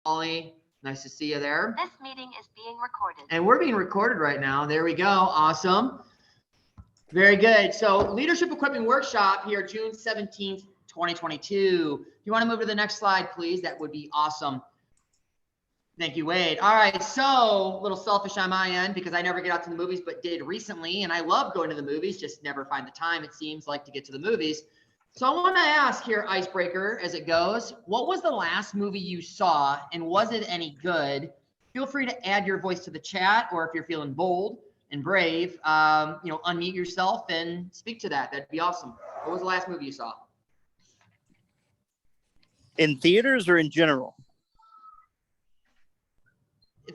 Molly. Nice to see you there. This meeting is being recorded. And we're being recorded right now. There we go. Awesome. Very good. So Leadership Equipping Workshop here, June 17th, 2022. If you want to move to the next slide, please, that would be awesome. Thank you, Wade. All right, so a little selfish on my end because I never get out to the movies, but did recently, and I love going to the movies, just never find the time, it seems like, to get to the movies. So I want to ask here, Icebreaker, as it goes, what was the last movie you saw, and was it any good? Feel free to add your voice to the chat, or if you're feeling bold and brave, unmute yourself and speak to that. That'd be awesome. What was the last movie you saw? In theaters or in general?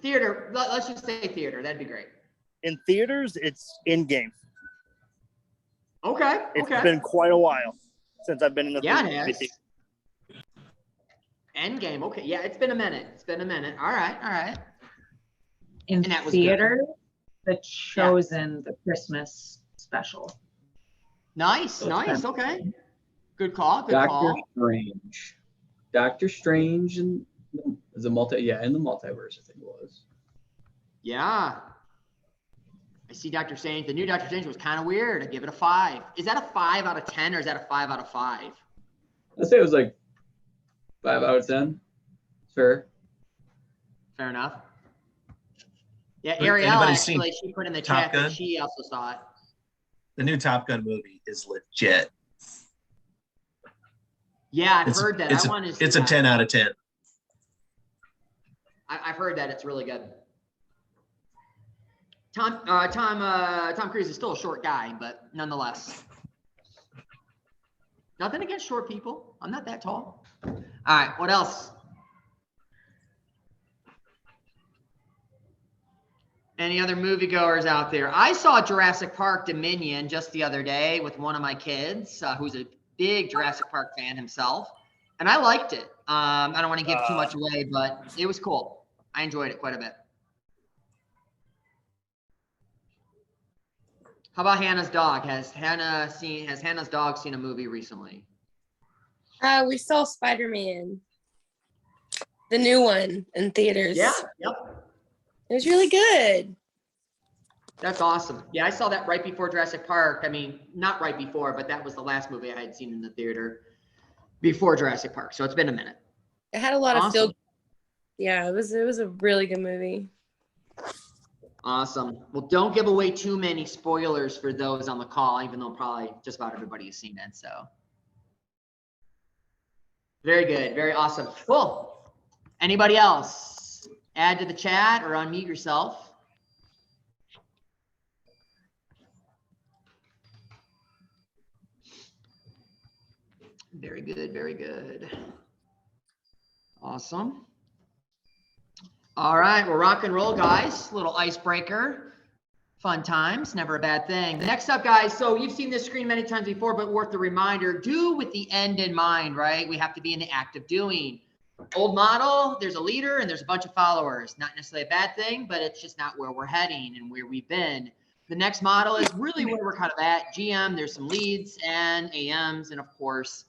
Theater. Let's just say theater. That'd be great. In theaters, it's Endgame. Okay. It's been quite a while since I've been in the theater. theater. It has. Endgame. Okay. Yeah, it's been a minute. All right. In And that was theater, The Chosen, the Christmas special. Nice. Okay. Good call. Doctor Strange and the multiverse, I think it was. Yeah. I see Doctor Strange. The new Doctor Strange was kind of weird. I give it a 5. Is that a 5 out of 10 or is that a 5 out of 5? I'd say it was like 5 out of 10. Fair enough. Yeah, Ariel actually, she put in the chat that she also saw it. The new Top Gun movie is legit. Yeah, I've heard that. It's a 10 out of 10. I've heard that it's really good. Tom Cruise is still a short guy, but nonetheless. Nothing against short people. I'm not that tall. All right, what else? Any other moviegoers out there? I saw Jurassic Park Dominion just the other day with one of my kids, who's a big Jurassic Park fan himself, and I liked it. I don't want to give too much away, but it was cool. I enjoyed it quite a bit. How about Hannah's dog? Has Hannah's dog seen a movie recently? We saw Spider-Man, the new one, in theaters. Yeah. Yep. It was really good. That's awesome. Yeah, I saw that right before Jurassic Park. I mean, not right before, but that was the last movie I had seen in the theater before Jurassic Park. So it's been a minute. It had a lot of feel. Yeah, it was a really good movie. Awesome. Well, don't give away too many spoilers for those on the call, even though probably just about everybody has seen it. So very good. Very awesome. Cool. Anybody else? Add to the chat or unmute yourself. Very good. Awesome. All right, we'll rock and roll, guys. Little icebreaker. Fun times, never a bad thing. Next up, guys, so you've seen this screen many times before, but worth the reminder, do with the end in mind, right? We have to be in the act of doing. Old model, there's a leader and there's a bunch of followers. Not necessarily a bad thing, but it's just not where we're heading and where we've been. The next model is really where we're kind of at. GM, there's some leads and AMs, and of course,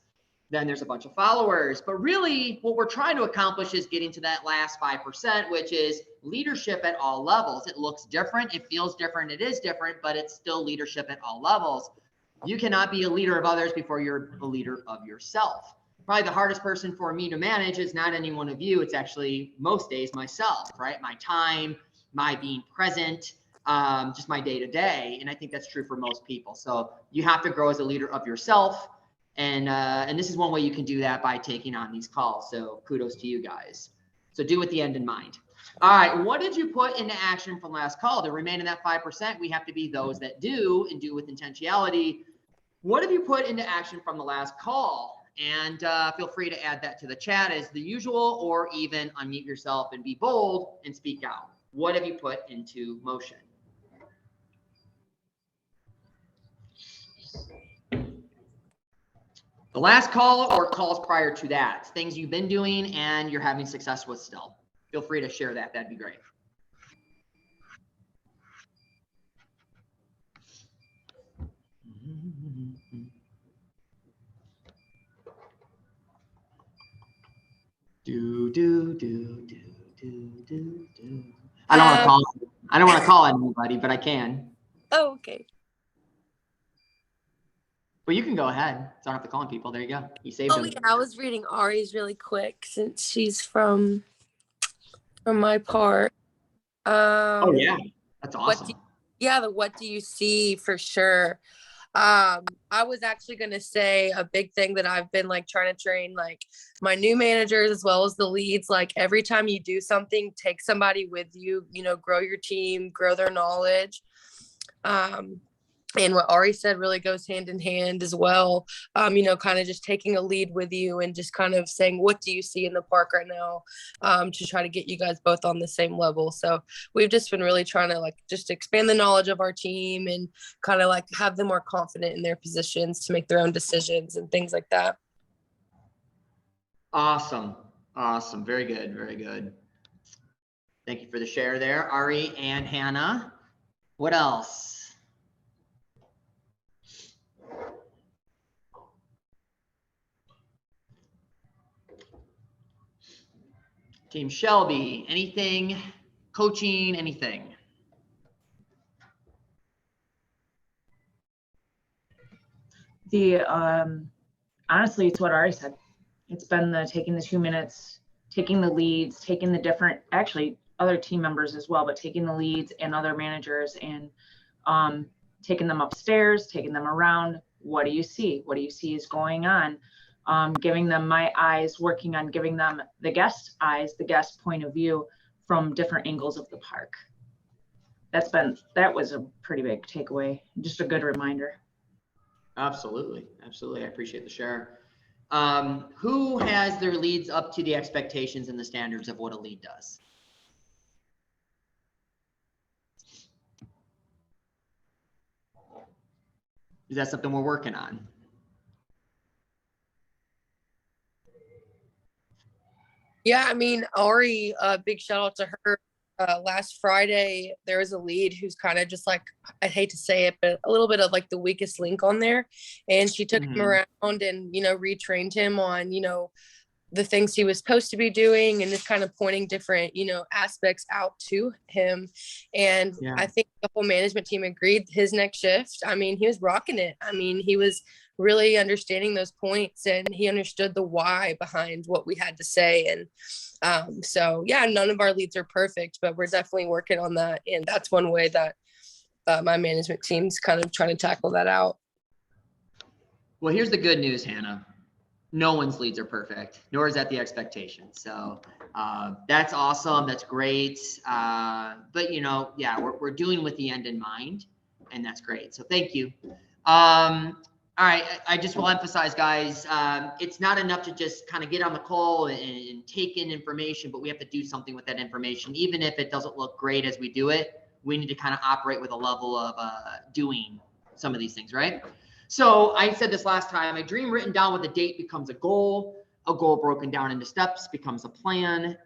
then there's a bunch of followers. But really, what we're trying to accomplish is getting to that last 5%, which is leadership at all levels. It looks different, it feels different, it is different, but it's still leadership at all levels. You cannot be a leader of others before you're a leader of yourself. Probably the hardest person for me to manage is not any one of you. It's actually most days myself, right? My time, my being present, just my day to day. And I think that's true for most people. So you have to grow as a leader of yourself. And this is one way you can do that by taking on these calls. So kudos to you guys. So do with the end in mind. All right, what did you put into action from last call? To remain in that 5%, we have to be those that do and do with intentionality. What have you put into action from the last call? And feel free to add that to the chat as the usual, or even unmute yourself and be bold and speak out. What have you put into motion? The last call or calls prior to that, things you've been doing and you're having success with still. Feel free to share that. That'd be great. Do, do, do, do, do, do, do. I don't want to call. I don't want to call anybody, but I can. Oh, okay. But you can go ahead. Don't have to call people. There you go. You saved Oh them. yeah, I was reading Ari's really quick since she's from my part. Oh yeah, that's What awesome. the what do you see for sure. I was actually gonna say a big thing that I've been like trying to train like my new managers as well as the leads. Like every time you do something, take somebody with you, grow your team, grow their knowledge. And what Ari said really goes hand in hand as well. Kind of just taking a lead with you and just kind of saying, what do you see in the park right now? To try to get you guys both on the same level. So we've just been really trying to like just expand the knowledge of our team and kind of like have them more confident in their positions to make their own decisions and things like that. Awesome. Awesome. Very good. Very good. Thank you for the share there, Ari and Hannah. What else? Team Shelby, anything, coaching, anything? Honestly, it's what Ari said. It's been taking the 2 minutes, taking the leads, taking the different, actually other team members as well, but taking the leads and other managers and taking them upstairs, taking them around. What do you see? What do you see is going on? Giving them my eyes, working on giving them the guest eyes, the guest point of view from different angles of the park. That was a pretty big takeaway. Just a good reminder. Absolutely. Absolutely. I appreciate the share. Who has their leads up to the expectations and the standards of what a lead does? Is that something we're working on? Yeah, I mean, Ari, big shout out to her. Last Friday, there was a lead who's kind of just like, I hate to say it, but a little bit of like the weakest link on there. And she took him around and, retrained him on, the things he was supposed to be doing and just kind of pointing different, aspects out to him. And I think the whole management team agreed his next shift. I mean, he was rocking it. I mean, he was really understanding those points and he understood the why behind what we had to say. And so, yeah, none of our leads are perfect, but we're definitely working on that. And that's one way that my management team's kind of trying to tackle that out. Well, here's the good news, Hannah. No one's leads are perfect, nor is that the expectation. So that's awesome. That's great. But we're doing with the end in mind, and that's great. So thank you. All right. I just will emphasize, guys, it's not enough to just kind of get on the call and take in information, but we have to do something with that information. Even if it doesn't look great as we do it, we need to kind of operate with a level of doing some of these things, right? So I said this last time, a dream written down with a date becomes a goal broken down into steps becomes a plan,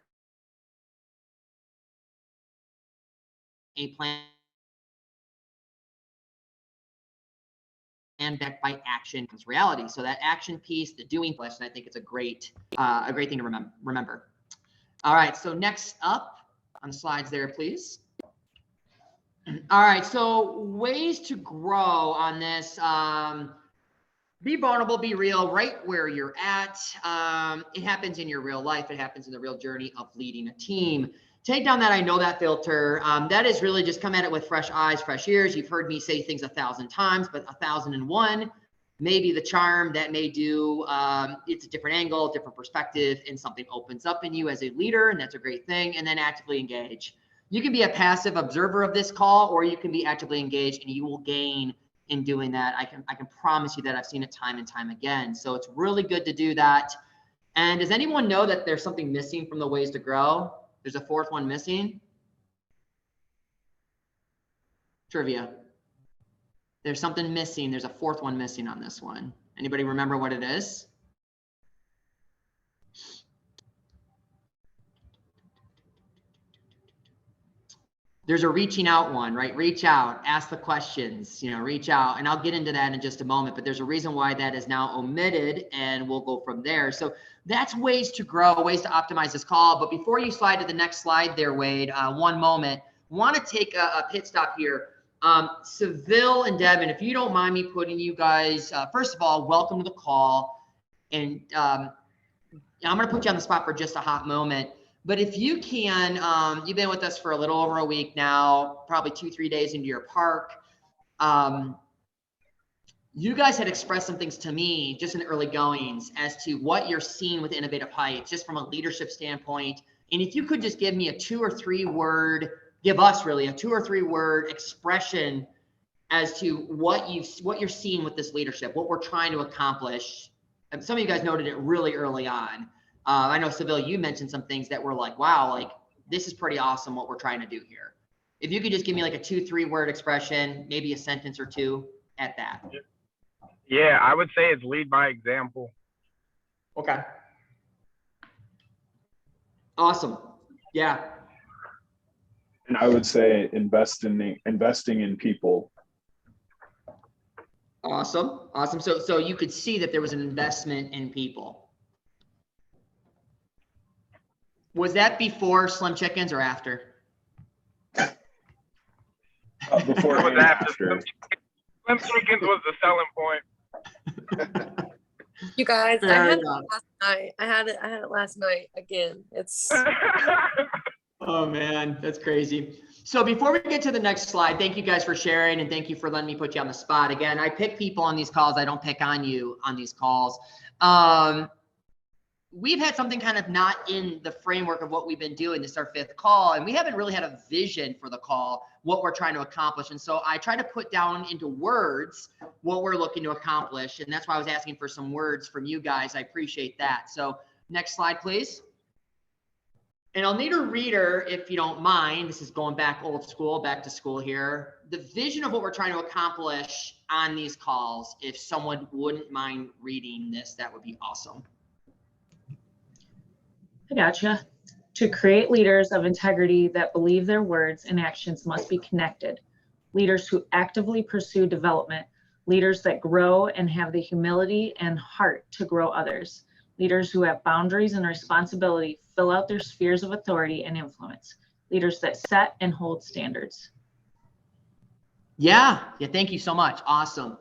a plan and backed by action becomes reality. So that action piece, the doing question, I think it's a great thing to remember. All right, so next up on the slides there, please. All right, so ways to grow on this. Be vulnerable, be real, right where you're at. It happens in your real life. It happens in the real journey of leading a team. Take down that I know that filter. That is really just come at it with fresh eyes, fresh ears. You've heard me say things 1,000 times, but 1,001 may be the charm that may do. It's a different angle, different perspective, and something opens up in you as a leader, and that's a great thing. And then actively engage. You can be a passive observer of this call, or you can be actively engaged, and you will gain in doing that. I can promise you that. I've seen it time and time again. So it's really good to do that. And does anyone know that there's something missing from the ways to grow? There's a fourth one missing. Trivia. There's something missing. There's a fourth one missing on this one. Anybody remember what it is? There's a reaching out one, right? Reach out, ask the questions, reach out. And I'll get into that in just a moment, but there's a reason why that is now omitted, and we'll go from there. So that's ways to grow, ways to optimize this call. But before you slide to the next slide there, Wade, one moment, want to take a pit stop here. Seville and Devin, if you don't mind me putting you guys, first of all, welcome to the call. And I'm going to put you on the spot for just a hot moment. But if you can, you've been with us for a little over a week now, probably 2-3 days into your park. You guys had expressed some things to me just in the early goings as to what you're seeing with Innovative Heights, just from a leadership standpoint. And if you could just give me a 2 or 3 word, give us really a 2 or 3 word expression as to what you're seeing with this leadership, what we're trying to accomplish. And some of you guys noted it really early on. I know, Seville, you mentioned some things that were like, wow, like this is pretty awesome what we're trying to do here. If you could just give me like a 2-3 word expression, maybe a sentence or 2 at that. Yeah, I would say it's lead by example. Okay. Awesome. Yeah. And I would say investing in people. Awesome. Awesome. So you could see that there was an investment in people. Was that before Slim Chickens or after? Before It was and after. after. Slim Chickens was the selling point. You guys, I Fair had it enough. last night. I had it last night again. It's Oh man, that's crazy. So before we get to the next slide, thank you guys for sharing, and thank you for letting me put you on the spot. Again, I pick people on these calls. I don't pick on you on these calls. We've had something kind of not in the framework of what we've been doing. This is our 5th call, and we haven't really had a vision for the call, what we're trying to accomplish. And so I try to put down into words what we're looking to accomplish. And that's why I was asking for some words from you guys. I appreciate that. So next slide, please. And I'll need a reader if you don't mind. This is going back old school, back to school here. The vision of what we're trying to accomplish on these calls, if someone wouldn't mind reading this, that would be awesome. I gotcha. To create leaders of integrity that believe their words and actions must be connected. Leaders who actively pursue development. Leaders that grow and have the humility and heart to grow others. Leaders who have boundaries and responsibility, fill out their spheres of authority and influence. Leaders that set and hold standards. Yeah, thank you so much. Awesome.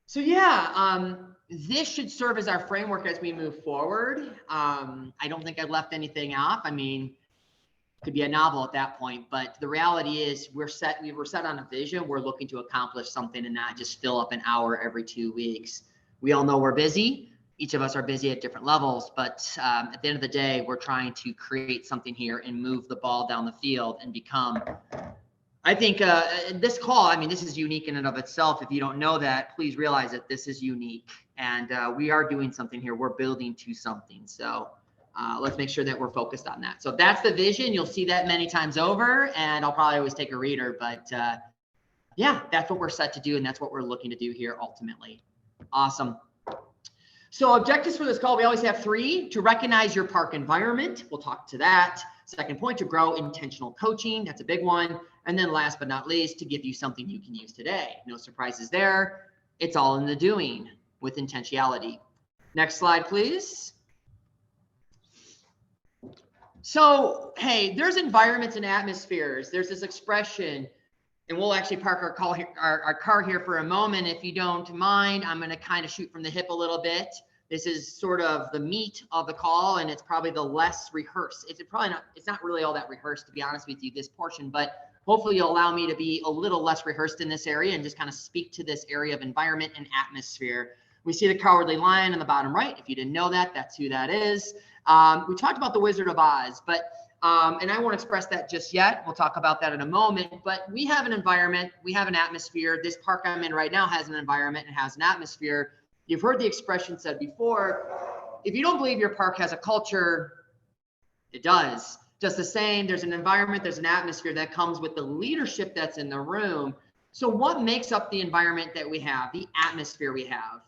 So yeah, this should serve as our framework as we move forward. I don't think I've left anything off. I mean, it could be a novel at that point, but the reality is we were set on a vision. We're looking to accomplish something and not just fill up an hour every 2 weeks. We all know we're busy. Each of us are busy at different levels, but at the end of the day, we're trying to create something here and move the ball down the field and become, I think this call, I mean, this is unique in and of itself. If you don't know that, please realize that this is unique, and we are doing something here. We're building to something. So let's make sure that we're focused on that. So that's the vision. You'll see that many times over, and I'll probably always take a reader, but yeah, that's what we're set to do. And that's what we're looking to do here ultimately. Awesome. So objectives for this call, we always have 3: to recognize your park environment. We'll talk to that. Second point, to grow intentional coaching. That's a big one. And then last but not least, to give you something you can use today. No surprises there. It's all in the doing with intentionality. Next slide, please. So, hey, there's environments and atmospheres. There's this expression, and we'll actually park our car here for a moment. If you don't mind, I'm going to kind of shoot from the hip a little bit. This is sort of the meat of the call, and it's probably the less rehearsed. It's not really all that rehearsed, to be honest with you, this portion, but hopefully you'll allow me to be a little less rehearsed in this area and just kind of speak to this area of environment and atmosphere. We see the Cowardly Lion on the bottom right. If you didn't know that, that's who that is. We talked about the Wizard of Oz, but and I won't express that just yet. We'll talk about that in a moment, but we have an environment, we have an atmosphere. This park I'm in right now has an environment and has an atmosphere. You've heard the expression said before, if you don't believe your park has a culture, it does. Just the same, there's an environment, there's an atmosphere that comes with the leadership that's in the room. So what makes up the environment that we have, the atmosphere we have?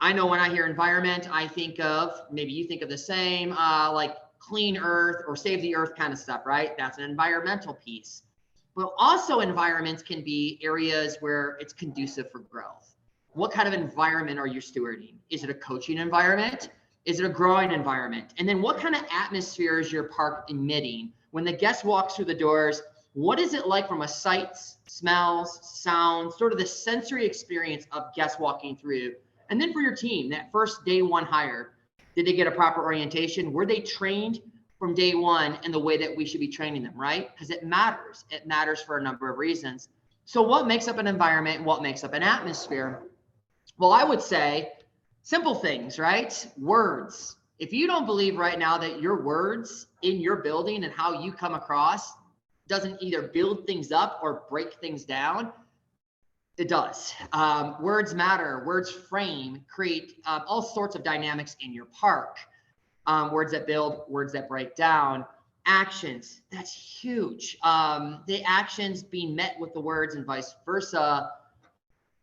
I know when I hear environment, I think of, maybe you think of the same, like clean earth or save the earth kind of stuff, right? That's an environmental piece. But also environments can be areas where it's conducive for growth. What kind of environment are you stewarding? Is it a coaching environment? Is it a growing environment? And then what kind of atmosphere is your park emitting? When the guest walks through the doors, what is it like from a sights, smells, sounds, sort of the sensory experience of guests walking through? And then for your team, that first day one hire, did they get a proper orientation? Were they trained from day one in the way that we should be training them, right? Because it matters. It matters for a number of reasons. So what makes up an environment? What makes up an atmosphere? Well, I would say simple things, right? Words. If you don't believe right now that your words in your building and how you come across doesn't either build things up or break things down, it does. Words matter. Words frame, create all sorts of dynamics in your park. Words that build, words that break down. Actions, that's huge. The actions being met with the words and vice versa.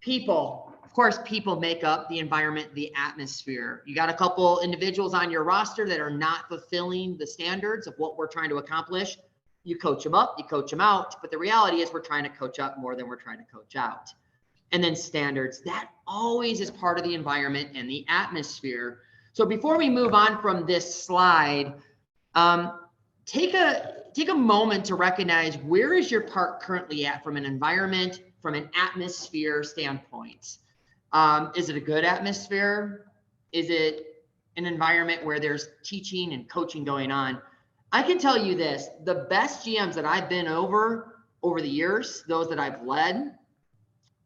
People, of course, people make up the environment, the atmosphere. You got a couple individuals on your roster that are not fulfilling the standards of what we're trying to accomplish. You coach them up, you coach them out. But the reality is we're trying to coach up more than we're trying to coach out. And then standards, that always is part of the environment and the atmosphere. So before we move on from this slide, take a moment to recognize where is your park currently at from an environment, from an atmosphere standpoint. Is it a good atmosphere? Is it an environment where there's teaching and coaching going on? I can tell you this, the best GMs that I've been over the years, those that I've led,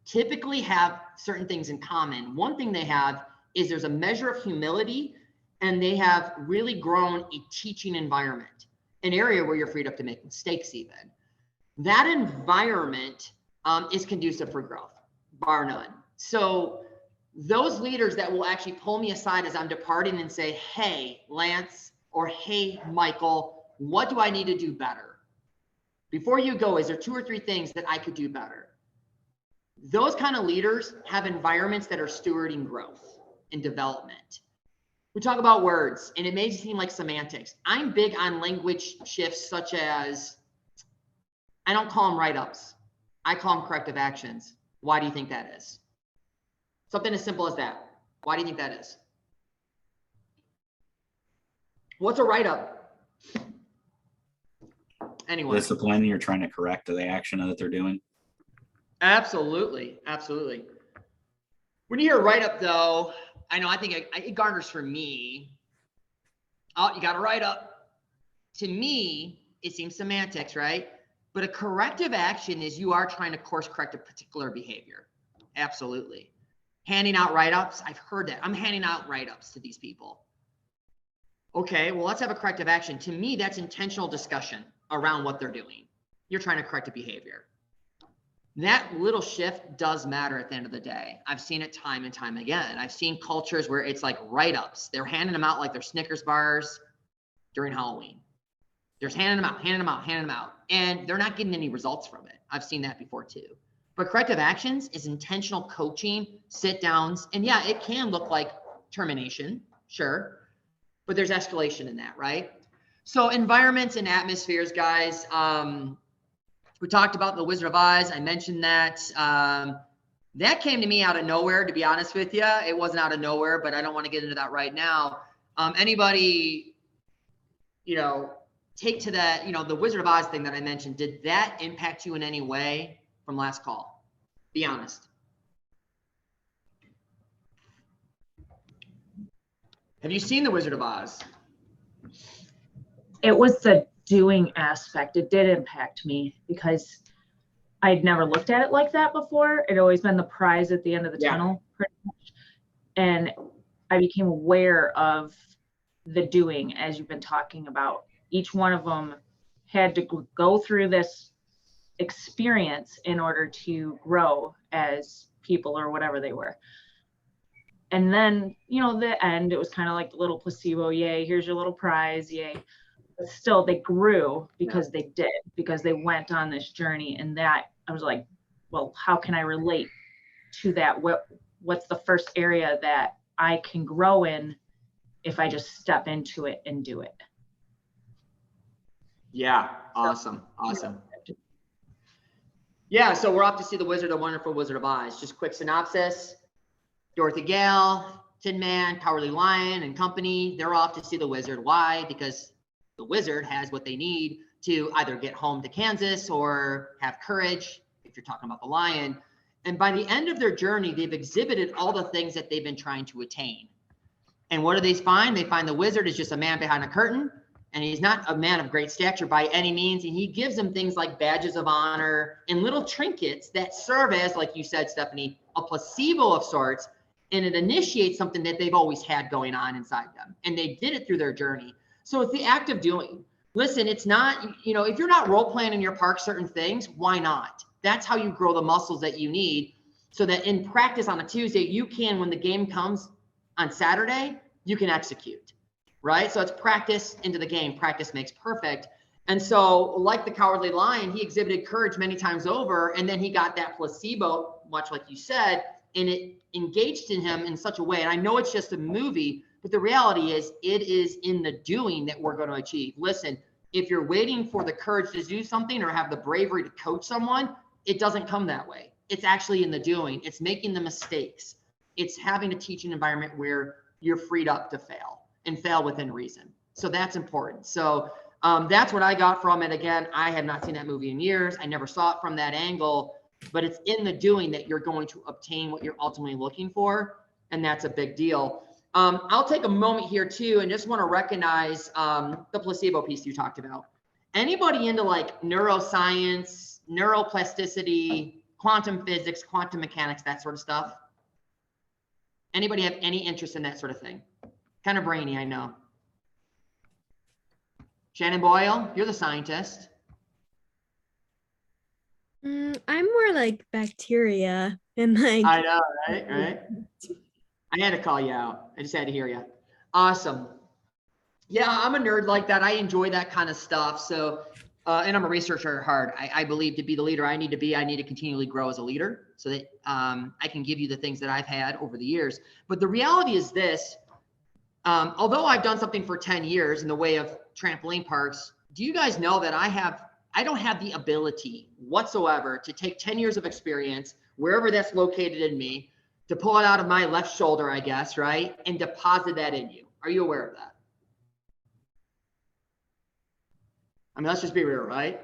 typically have certain things in common. One thing they have is there's a measure of humility, and they have really grown a teaching environment, an area where you're freed up to make mistakes even. That environment is conducive for growth, bar none. So those leaders that will actually pull me aside as I'm departing and say, hey, Lance, or hey, Michael, what do I need to do better? Before you go, is there 2 or 3 things that I could do better? Those kind of leaders have environments that are stewarding growth and development. We talk about words, and it may seem like semantics. I'm big on language shifts such as, I don't call them write-ups. I call them corrective actions. Why do you think that is? Something as simple as that. Why do you think that is? What's a write-up? Anyone? Discipline, you're trying to correct the action that they're doing. Absolutely. Absolutely. When you hear write-up, though, I think it garners for me. Oh, you got to write up. To me, it seems semantics, right? But a corrective action is you are trying to course correct a particular behavior. Absolutely. Handing out write-ups, I've heard that. I'm handing out write-ups to these people. Okay, well, let's have a corrective action. To me, that's intentional discussion around what they're doing. You're trying to correct a behavior. That little shift does matter at the end of the day. I've seen it time and time again. I've seen cultures where it's like write-ups. They're handing them out like they're Snickers bars during Halloween. They're just handing them out. And they're not getting any results from it. I've seen that before too. But corrective actions is intentional coaching, sit downs. And yeah, it can look like termination, sure. But there's escalation in that, right? So environments and atmospheres, guys. We talked about the Wizard of Oz. I mentioned that. That came to me out of nowhere, to be honest with you. It wasn't out of nowhere, but I don't want to get into that right now. Anybody, take to that, the Wizard of Oz thing that I mentioned, did that impact you in any way from last call? Be honest. Have you seen the Wizard of Oz? It was the doing aspect. It did impact me because I'd never looked at it like that before. It'd always been the prize at the end of the tunnel, pretty much. And I became aware of the doing, as you've been talking about. Each one of them had to go through this experience in order to grow as people or whatever they were. And then, the end, it was kind of like the little placebo, yay, here's your little prize, yay. But still, they grew because they did, because they went on this journey. And that, I was like, well, how can I relate to that? What's the first area that I can grow in if I just step into it and do it? Yeah, awesome. Yeah, so we're off to see The Wizard, The Wonderful Wizard of Oz. Just quick synopsis. Dorothy Gale, Tin Man, Cowardly Lion, and company, they're off to see the wizard. Why? Because the wizard has what they need to either get home to Kansas or have courage, if you're talking about the lion. And by the end of their journey, they've exhibited all the things that they've been trying to attain. And what do they find? They find the wizard is just a man behind a curtain, and he's not a man of great stature by any means. And he gives them things like badges of honor and little trinkets that serve as, like you said, Stephanie, a placebo of sorts. And it initiates something that they've always had going on inside them. And they did it through their journey. So it's the act of doing. Listen, it's not, if you're not role playing in your park certain things, why not? That's how you grow the muscles that you need so that in practice on a Tuesday, you can, when the game comes on Saturday, you can execute, right? So it's practice into the game. Practice makes perfect. And so like the Cowardly Lion, he exhibited courage many times over, and then he got that placebo, much like you said, and it engaged in him in such a way. And I know it's just a movie, but the reality is it is in the doing that we're going to achieve. Listen, if you're waiting for the courage to do something or have the bravery to coach someone, it doesn't come that way. It's actually in the doing. It's making the mistakes. It's having a teaching environment where you're freed up to fail and fail within reason. So that's important. So that's what I got from it. Again, I have not seen that movie in years. I never saw it from that angle, but it's in the doing that you're going to obtain what you're ultimately looking for. And that's a big deal. I'll take a moment here too, and just want to recognize the placebo piece you talked about. Anybody into like neuroscience, neuroplasticity, quantum physics, quantum mechanics, that sort of stuff? Anybody have any interest in that sort of thing? Kind of brainy, I know. Shannon Boyle, you're the scientist. I'm more like bacteria and like. I know, right? I had to call you out. I just had to hear you. Awesome. Yeah, I'm a nerd like that. I enjoy that kind of stuff. So, and I'm a researcher at heart. I believe to be the leader I need to continually grow as a leader so that I can give you the things that I've had over the years. But the reality is this, although I've done something for 10 years in the way of trampoline parks, do you guys know that I don't have the ability whatsoever to take 10 years of experience, wherever that's located in me, to pull it out of my left shoulder, I guess, right? And deposit that in you. Are you aware of that? I mean, let's just be real, right?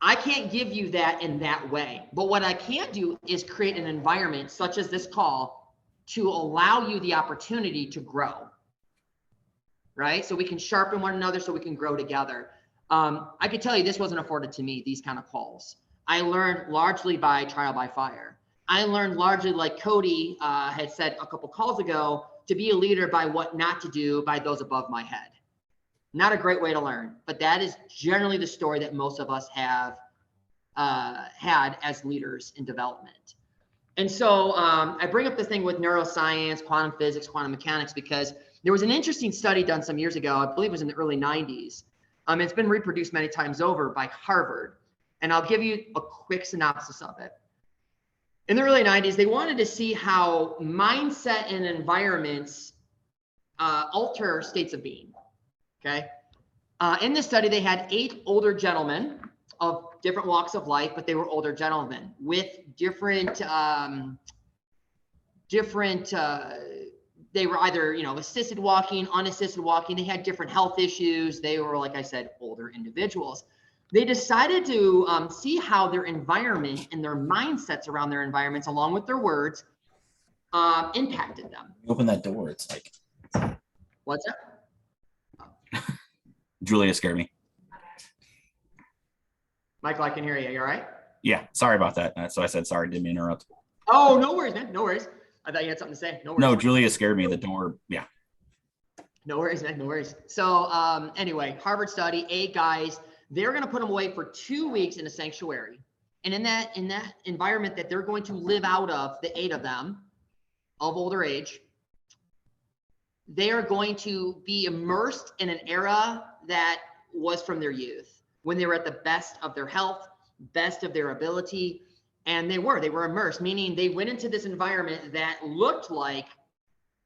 I can't give you that in that way. But what I can do is create an environment such as this call to allow you the opportunity to grow, right? So we can sharpen one another, so we can grow together. I could tell you this wasn't afforded to me, these kind of calls. I learned largely by trial by fire. I learned largely, like Cody had said a couple calls ago, to be a leader by what not to do by those above my head. Not a great way to learn, but that is generally the story that most of us have had as leaders in development. And so I bring up this thing with neuroscience, quantum physics, quantum mechanics, because there was an interesting study done some years ago, I believe it was in the early 90s. It's been reproduced many times over by Harvard. And I'll give you a quick synopsis of it. In the early 90s, they wanted to see how mindset and environments alter states of being, okay? In this study, they had 8 older gentlemen of different walks of life, but they were older gentlemen with different, they were either, assisted walking, unassisted walking. They had different health issues. They were, like I said, older individuals. They decided to see how their environment and their mindsets around their environments, along with their words, impacted them. Open that door. It's like. What's that? Julia scared me. Michael, I can hear you. You all right? Yeah, sorry about that. So I said sorry, didn't mean to interrupt. Oh, no worries, man. No worries. I thought you had something to say. No worries. No, Julia scared me. The door. Yeah. No worries, man. No worries. So anyway, Harvard study, 8 guys. They're going to put them away for 2 weeks in a sanctuary. And in that environment that they're going to live out of, the 8 of them of older age, they are going to be immersed in an era that was from their youth, when they were at the best of their health, best of their ability. And they were immersed, meaning they went into this environment that looked like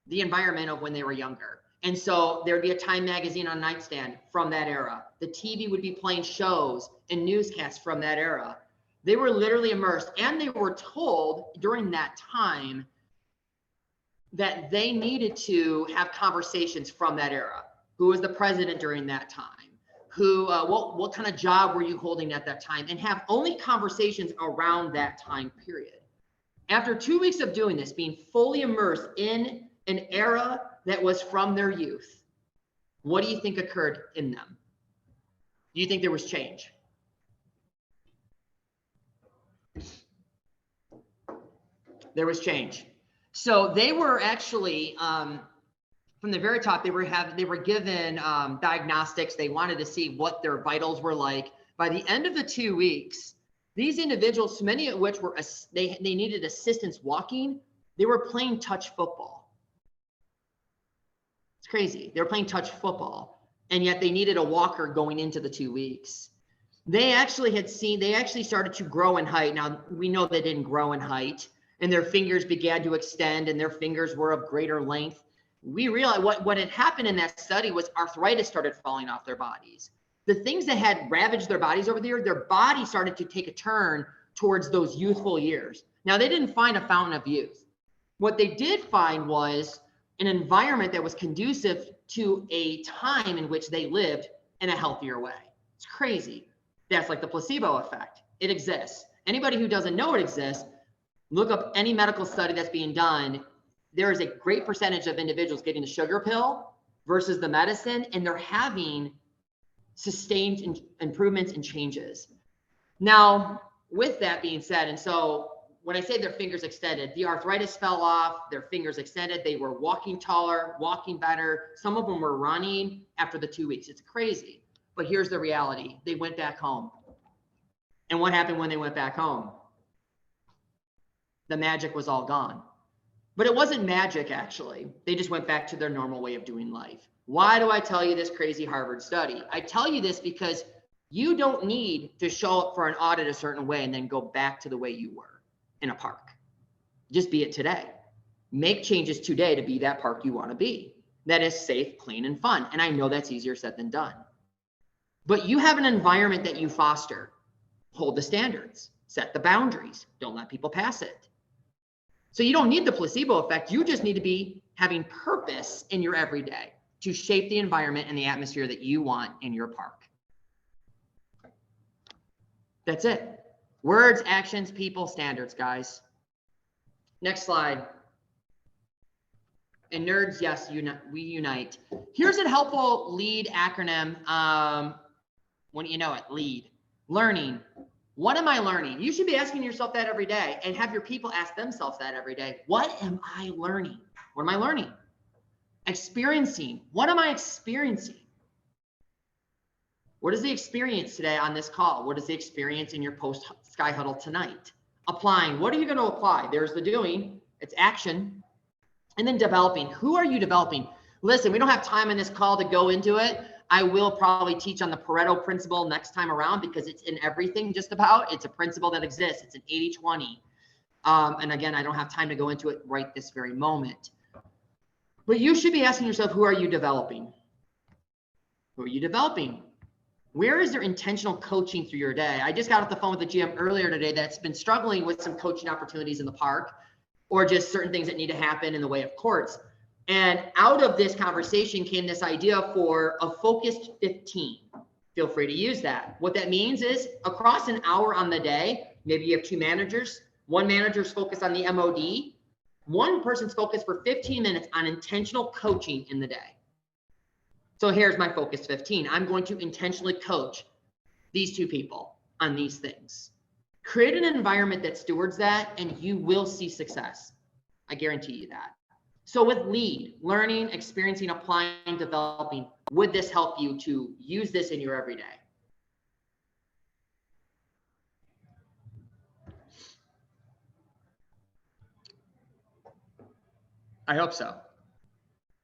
the environment of when they were younger. And so there'd be a Time magazine on nightstand from that era. The TV would be playing shows and newscasts from that era. They were literally immersed, and they were told during that time that they needed to have conversations from that era. Who was the president during that time? Who, what kind of job were you holding at that time? And have only conversations around that time period. After 2 weeks of doing this, being fully immersed in an era that was from their youth, what do you think occurred in them? Do you think there was change? There was change. So they were actually, from the very top, they were given diagnostics. They wanted to see what their vitals were like. By the end of the 2 weeks, these individuals, many of which were they needed assistance walking, they were playing touch football. It's crazy. They were playing touch football, and yet they needed a walker going into the 2 weeks. They actually started to grow in height. Now, we know they didn't grow in height, and their fingers began to extend, and their fingers were of greater length. We realized what had happened in that study was arthritis started falling off their bodies. The things that had ravaged their bodies over there, their body started to take a turn towards those youthful years. Now, they didn't find a fountain of youth. What they did find was an environment that was conducive to a time in which they lived in a healthier way. It's crazy. That's like the placebo effect. It exists. Anybody who doesn't know it exists, look up any medical study that's being done. There is a great percentage of individuals getting the sugar pill versus the medicine, and they're having sustained improvements and changes. Now, with that being said, and so when I say their fingers extended, the arthritis fell off, their fingers extended, they were walking taller, walking better. Some of them were running after the 2 weeks. It's crazy. But here's the reality. They went back home. And what happened when they went back home? The magic was all gone. But it wasn't magic, actually. They just went back to their normal way of doing life. Why do I tell you this crazy Harvard study? I tell you this because you don't need to show up for an audit a certain way and then go back to the way you were in a park. Just be it today. Make changes today to be that park you want to be. That is safe, clean, and fun. And I know that's easier said than done. But you have an environment that you foster. Hold the standards. Set the boundaries. Don't let people pass it. So you don't need the placebo effect. You just need to be having purpose in your everyday to shape the environment and the atmosphere that you want in your park. That's it. Words, actions, people, standards, guys. Next slide. And nerds, yes, we unite. Here's a helpful LEAD acronym. When you know it, LEAD. Learning. What am I learning? You should be asking yourself that every day, and have your people ask themselves that every day. What am I learning? What am I learning? Experiencing. What am I experiencing? What is the experience today on this call? What is the experience in your post Sky Huddle tonight? Applying. What are you going to apply? There's the doing. It's action. And then developing. Who are you developing? Listen, we don't have time in this call to go into it. I will probably teach on the Pareto principle next time around because it's in everything just about. It's a principle that exists. It's an 80-20. And again, I don't have time to go into it right this very moment. But you should be asking yourself, who are you developing? Who are you developing? Where is there intentional coaching through your day? I just got off the phone with the GM earlier today that's been struggling with some coaching opportunities in the park or just certain things that need to happen in the way of courts. And out of this conversation came this idea for a focused 15. Feel free to use that. What that means is across an hour on the day, maybe you have two managers. One manager's focused on the MOD. One person's focused for 15 minutes on intentional coaching in the day. So here's my focus 15. I'm going to intentionally coach these two people on these things. Create an environment that stewards that, and you will see success. I guarantee you that. So with LEAD, learning, experiencing, applying, developing, would this help you to use this in your everyday? I hope so.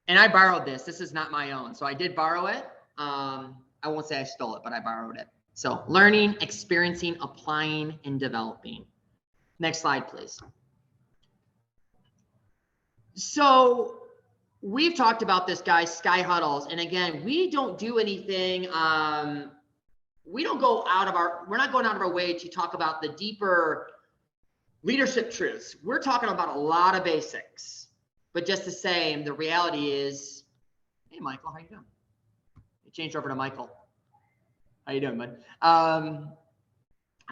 And I borrowed this. This is not my own. So I did borrow it. I won't say I stole it, but I borrowed it. So learning, experiencing, applying, and developing. Next slide, please. So we've talked about this, guys, Sky Huddles. And again, we don't do anything we're not going out of our way to talk about the deeper leadership truths. We're talking about a lot of basics, but just the same, the reality is, hey, Michael, how you doing? You changed over to Michael. How you doing, bud? On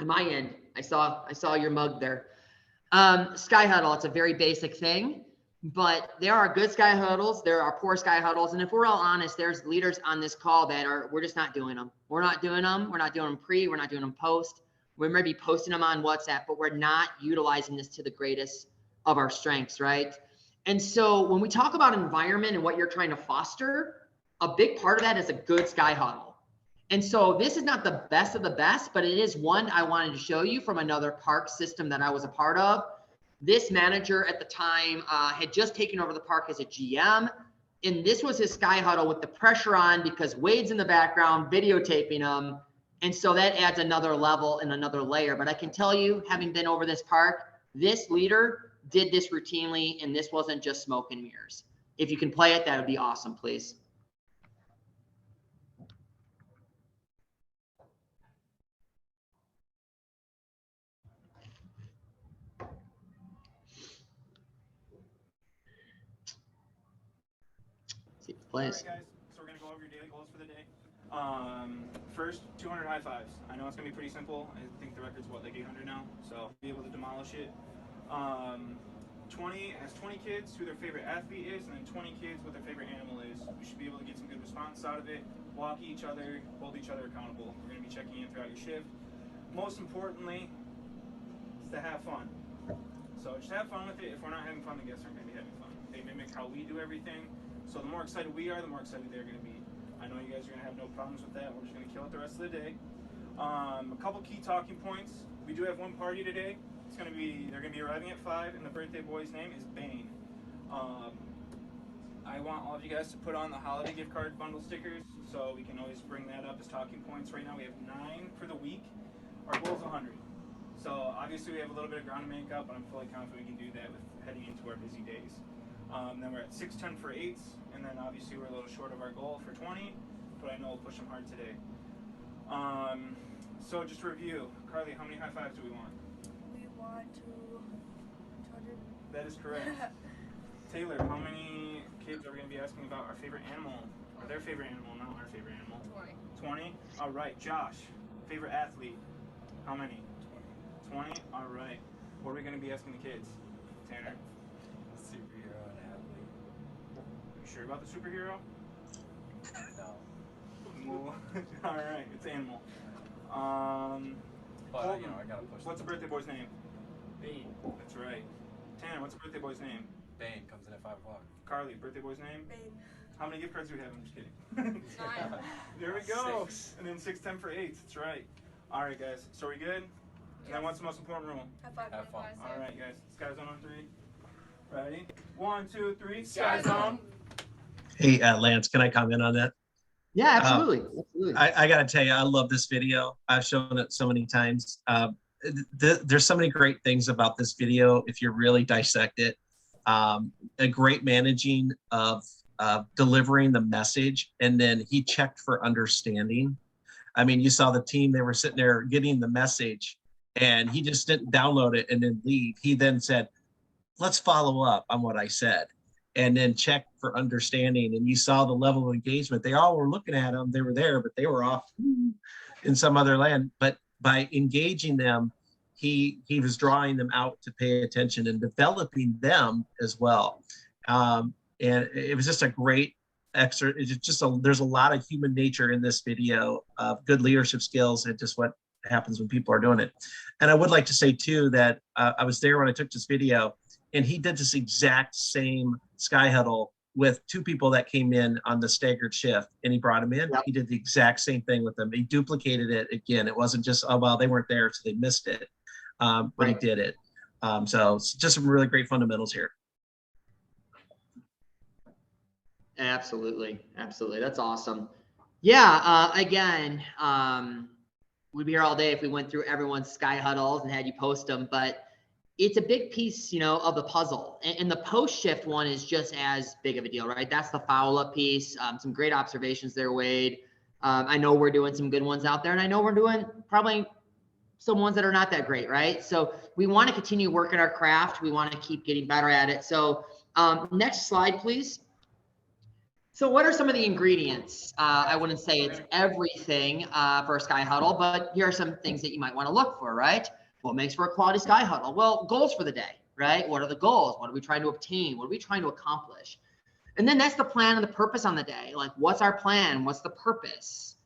my end, I saw your mug there. Sky huddle, it's a very basic thing, but there are good sky huddles, there are poor sky huddles, and if we're all honest, there's leaders on this call that we're just not doing them. We're not doing them pre, we're not doing them post. We may be posting them on WhatsApp, but we're not utilizing this to the greatest of our strengths, right? And so when we talk about environment and what you're trying to foster, a big part of that is a good sky huddle. And so this is not the best of the best, but it is one I wanted to show you from another park system that I was a part of. This manager at the time had just taken over the park as a GM. And this was his sky huddle with the pressure on because Wade's in the background videotaping him. And so that adds another level and another layer. But I can tell you, having been over this park, this leader did this routinely, and this wasn't just smoke and mirrors. If you can play it, that would be awesome, please. See if it plays. All right, guys. So we're gonna go over your daily goals for the day. First, 200 high fives. I know it's gonna be pretty simple. I think the record's what, like 800 now, so be able to demolish it. 20 kids who their favorite athlete is, and then 20 kids what their favorite animal is. We should be able to get some good response out of it. Walk each other, hold each other accountable. We're gonna be checking in throughout your shift. Most importantly, is to have fun. So just have fun with it. If we're not having fun, the guests aren't gonna be having fun. They mimic how we do everything. So the more excited we are, the more excited they're gonna be. I know you guys are gonna have no problems with that. We're just gonna kill it the rest of the day. A couple key talking points. We do have one party today. They're gonna be arriving at 5, and the birthday boy's name is Bane. I want all of you guys to put on the holiday gift card bundle stickers, so we can always bring that up as talking points. Right now we have 9 for the week. Our goal is 100. So obviously we have a little bit of ground to make up, but I'm fully confident we can do that with heading into our busy days. Then we're at 610 for 8s, and then obviously we're a little short of our goal for 20, but I know we'll push them hard today. So just to review, Carly, how many high fives do we want? We want 200. That is correct. Taylor, how many kids are we going to be asking about our favorite animal, or their favorite animal, not our favorite animal? 20. 20? All right. Josh, favorite athlete, how many? 20. All right. What are we going to be asking the kids? Tanner? Superhero and athlete. You sure about the superhero? No. All right. It's animal. But, you know, I gotta push. What's the birthday boy's name? Bane. That's right. Tanner, what's the birthday boy's name? Bane comes in at 5 o'clock. Carly, birthday boy's name? Bane. How many gift cards do we have? I'm just kidding. 9. There we go. 6. And then 610 for 8. That's right. All right, guys. So are we good? And then what's the most important rule? Have fun. Have fun. All right, guys. Sky zone on 3. Ready? 1, 2, 3. Sky zone. Hey, Lance, can I comment on that? Yeah, absolutely. Absolutely. I got to tell you, I love this video. I've shown it so many times. There's so many great things about this video if you really dissect it. A great managing of delivering the message, and then he checked for understanding. I mean, you saw the team, they were sitting there getting the message, and he just didn't download it and then leave. He then said, let's follow up on what I said, and then check for understanding. And you saw the level of engagement. They all were looking at him. They were there, but they were off in some other land. But by engaging them, he was drawing them out to pay attention and developing them as well. And it was just a great excerpt. It's just there's a lot of human nature in this video of good leadership skills and just what happens when people are doing it. And I would like to say too that I was there when I took this video, and he did this exact same sky huddle with 2 people that came in on the staggered shift, and he brought them in. Yep. He did the exact same thing with them. He duplicated it again. It wasn't just, oh, well, they weren't there, so they missed it. But he did it. So it's just some really great fundamentals here. Absolutely. Absolutely. That's awesome. Yeah. Again, we'd be here all day if we went through everyone's sky huddles and had you post them, but it's a big piece, you know, of the puzzle. And the post shift one is just as big of a deal, right? That's the follow up piece. Some great observations there, Wade. I know we're doing some good ones out there, and I know we're doing probably some ones that are not that great, right? So we want to continue working our craft. We want to keep getting better at it. So next slide, please. So what are some of the ingredients? I wouldn't say it's everything for a sky huddle, but here are some things that you might want to look for, right? What makes for a quality sky huddle? Well, goals for the day, right? What are the goals? What are we trying to obtain? What are we trying to accomplish? And then that's the plan and the purpose on the day. Like, what's our plan? What's the purpose?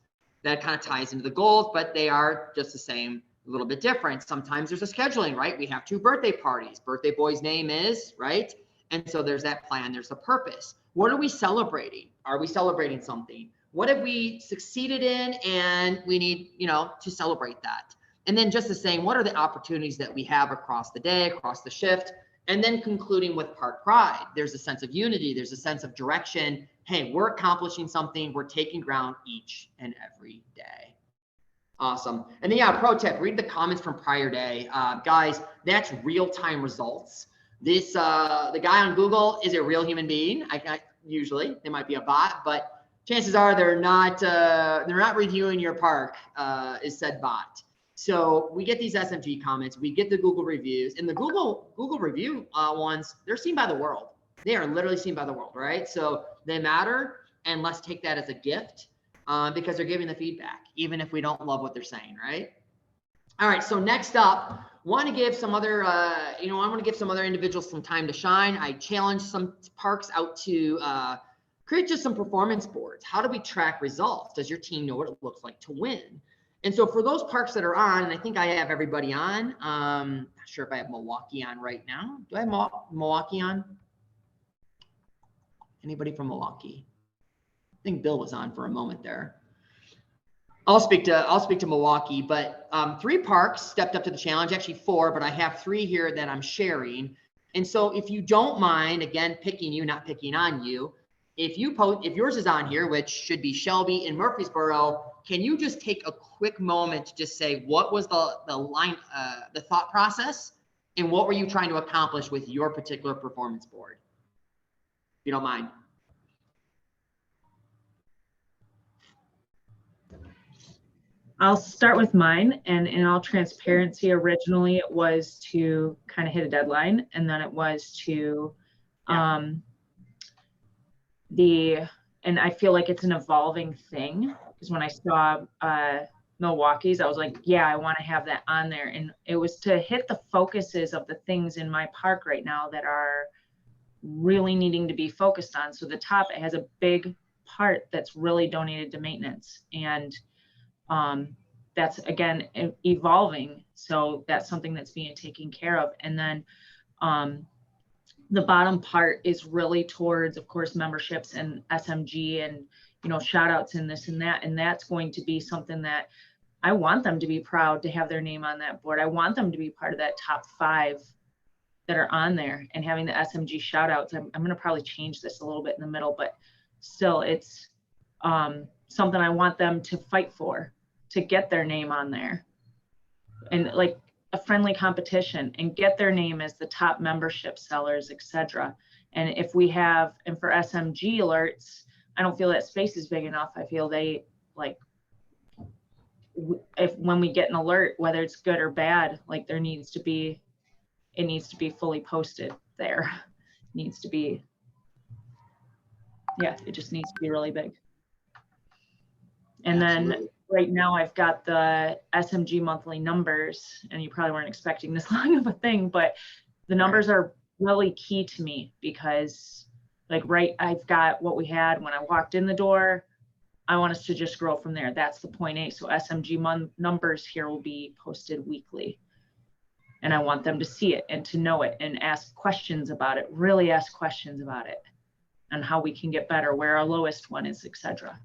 That kind of ties into the goals, but they are just the same, a little bit different. Sometimes there's a scheduling, right? We have 2 birthday parties. Birthday boy's name is, right? And so there's that plan, there's the purpose. What are we celebrating? Are we celebrating something? What have we succeeded in? And we need, to celebrate that. And then just the same, what are the opportunities that we have across the day, across the shift? And then concluding with park pride. There's a sense of unity. There's a sense of direction. Hey, we're accomplishing something. We're taking ground each and every day. Awesome. And then, pro tip, read the comments from prior day. Guys, that's real-time results. This, the guy on Google is a real human being. Usually, they might be a bot, but chances are they're not reviewing your park, is said bot. So we get these SMG comments, we get the Google reviews, and the Google review ones, they're seen by the world. They are literally seen by the world, right? So they matter, and let's take that as a gift because they're giving the feedback, even if we don't love what they're saying, right? All right, so next up, want to give some other, I want to give some other individuals some time to shine. I challenged some parks out to create just some performance boards. How do we track results? Does your team know what it looks like to win? And so for those parks that are on, and I think I have everybody on, not sure if I have Milwaukee on right now. Do I have Milwaukee on? Anybody from Milwaukee? I think Bill was on for a moment there. I'll speak to Milwaukee, but 3 parks stepped up to the challenge, actually 4, but I have 3 here that I'm sharing. And so if you don't mind, again, picking you, not picking on you, if yours is on here, which should be Shelby in Murfreesboro, can you just take a quick moment to just say what was the thought process, and what were you trying to accomplish with your particular performance board? If you don't mind. I'll start with mine, and in all transparency, originally it was to kind of hit a deadline, and then it was to and I feel like it's an evolving thing, because when I saw Milwaukee's, I was like, yeah, I want to have that on there. And it was to hit the focuses of the things in my park right now that are really needing to be focused on. So the top, it has a big part that's really donated to maintenance, and that's, again, evolving. So that's something that's being taken care of. And then the bottom part is really towards, of course, memberships and SMG and, shout outs and this and that. And that's going to be something that I want them to be proud to have their name on that board. I want them to be part of that top 5 that are on there, and having the SMG shout outs. I'm going to probably change this a little bit in the middle, but still it's something I want them to fight for, to get their name on there, and like a friendly competition, and get their name as the top membership sellers, etc. And if we have, and for SMG alerts, I don't feel that space is big enough. I feel they, like, when we get an alert, whether it's good or bad, like it needs to be fully posted there. It needs to be, it just needs to be really big. And Absolutely. then right now I've got the SMG monthly numbers, and you probably weren't expecting this long of a thing, but the numbers are really key to me, because I've got what we had when I walked in the door. I want us to just grow from there. That's the point A. So SMG numbers here will be posted weekly, and I want them to see it and to know it and ask questions about it, really ask questions about it, and how we can get better, where our lowest one is, etc.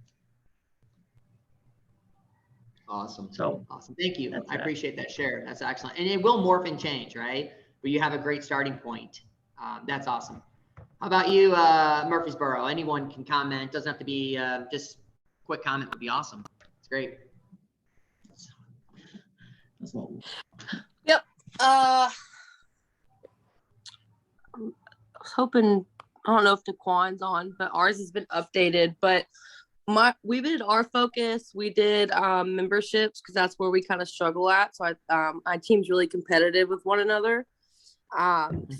Awesome. So awesome. Thank you. I appreciate that share. That's excellent. And it will morph and change, right? But you have a great starting point. That's awesome. How about you, Murfreesboro? Anyone can comment. Doesn't have to be just quick comment would be awesome. It's great. Yep. I was hoping, I don't know if Daquan's on, but ours has been updated. But we did our focus. We did memberships because that's where we kind of struggle at. So my team's really competitive with one another.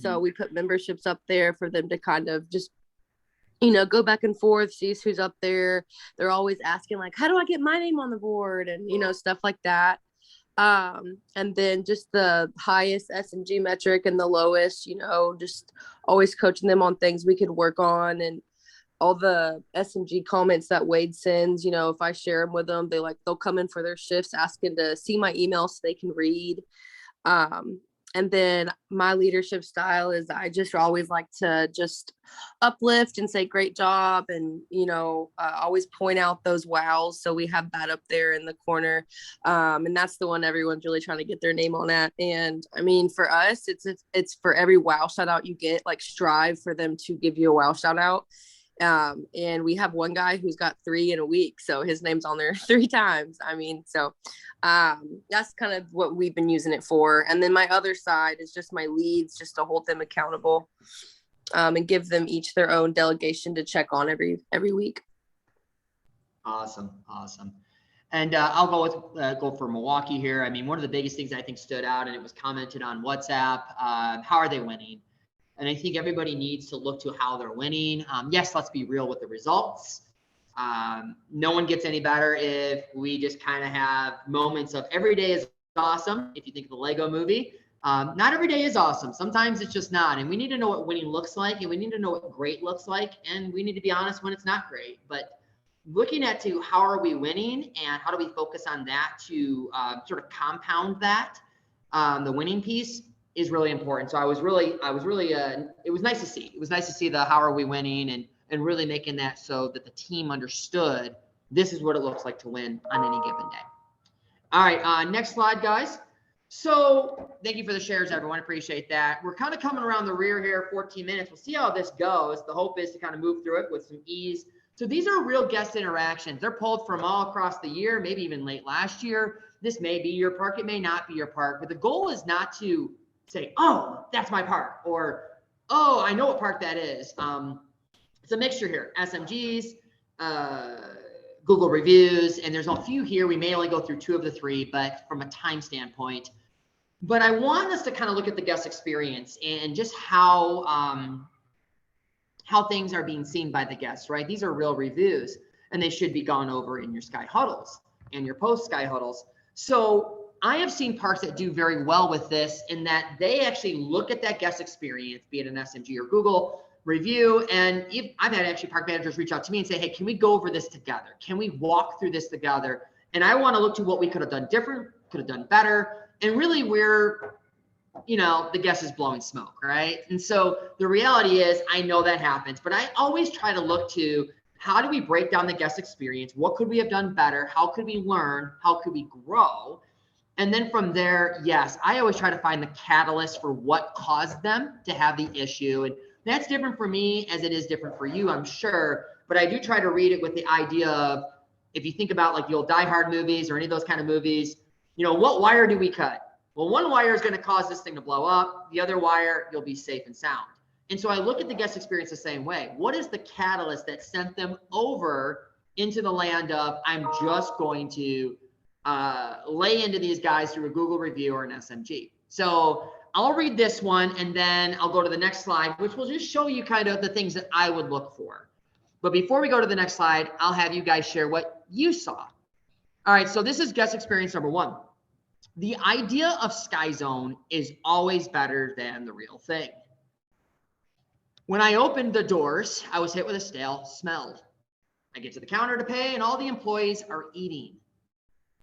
So we put memberships up there for them to kind of just, go back and forth, see who's up there. They're always asking like, how do I get my name on the board? And, stuff like that. And then just the highest SMG metric and the lowest, just always coaching them on things we could work on, and all the SMG comments that Wade sends, if I share them with them, they'll come in for their shifts asking to see my email so they can read. And then my leadership style is I just always like to just uplift and say, great job. And, always point out those wows. So we have that up there in the corner. And that's the one everyone's really trying to get their name on at. And I mean, for us, it's for every wow shout out you get, like strive for them to give you a wow shout out. And we have one guy who's got 3 in a week. So his name's on there 3 times. I mean, so that's kind of what we've been using it for. And then my other side is just my leads, just to hold them accountable, and give them each their own delegation to check on every week. Awesome. And I'll go for Milwaukee here. I mean, one of the biggest things I think stood out, and it was commented on WhatsApp, how are they winning? And I think everybody needs to look to how they're winning. Yes, let's be real with the results. No one gets any better if we just kind of have moments of every day is awesome. If you think of the Lego movie, not every day is awesome. Sometimes it's just not. And we need to know what winning looks like, and we need to know what great looks like. And we need to be honest when it's not great. But looking at how are we winning and how do we focus on that to sort of compound that, the winning piece is really important. So I was really, it was nice to see. It was nice to see the how are we winning and really making that so that the team understood this is what it looks like to win on any given day. All right, next slide, guys. So thank you for the shares, everyone. Appreciate that. We're kind of coming around the rear here, 14 minutes. We'll see how this goes. The hope is to kind of move through it with some ease. So these are real guest interactions. They're pulled from all across the year, maybe even late last year. This may be your park. It may not be your park. But the goal is not to say, oh, that's my park, or, oh, I know what park that is. It's a mixture here, SMGs, Google reviews, and there's a few here. We may only go through 2 of the 3, but from a time standpoint. But I want us to kind of look at the guest experience and just how things are being seen by the guests, right? These are real reviews, and they should be gone over in your Sky Huddles and your post Sky Huddles. So I have seen parks that do very well with this, in that they actually look at that guest experience, be it an SMG or Google review. And I've had actually park managers reach out to me and say, hey, can we go over this together? Can we walk through this together? And I want to look to what we could have done different, could have done better. And really where, the guest is blowing smoke, right? And so the reality is, I know that happens, but I always try to look to how do we break down the guest experience? What could we have done better? How could we learn? How could we grow? And then from there, yes, I always try to find the catalyst for what caused them to have the issue. And that's different for me as it is different for you, I'm sure. But I do try to read it with the idea of, if you think about like the old Die Hard movies or any of those kind of movies, what wire do we cut? Well, one wire is going to cause this thing to blow up. The other wire, you'll be safe and sound. And so I look at the guest experience the same way. What is the catalyst that sent them over into the land of, I'm just going to lay into these guys through a Google review or an SMG. So I'll read this one and then I'll go to the next slide, which will just show you kind of the things that I would look for. But before we go to the next slide, I'll have you guys share what you saw. All right, so this is guest experience number 1. The idea of Sky Zone is always better than the real thing. When I opened the doors, I was hit with a stale smell. I get to the counter to pay and all the employees are eating.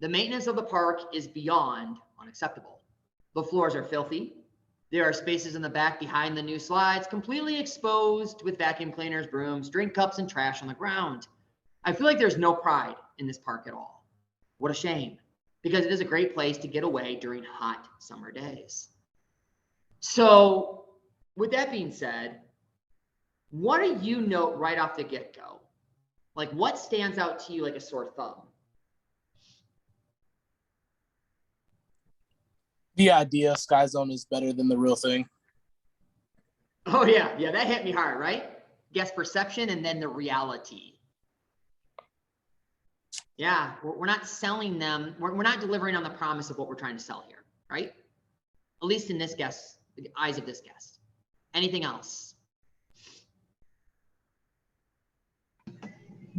The maintenance of the park is beyond unacceptable. The floors are filthy. There are spaces in the back behind the new slides, completely exposed with vacuum cleaners, brooms, drink cups, and trash on the ground. I feel like there's no pride in this park at all. What a shame, because it is a great place to get away during hot summer days. So with that being said, what do you note right off the get-go? Like, what stands out to you like a sore thumb? The idea Sky Zone is better than the real thing. Oh yeah, that hit me hard, right? Guest perception and then the reality. Yeah, we're not selling them. We're not delivering on the promise of what we're trying to sell here, right? At least in this guest, the eyes of this guest. Anything else?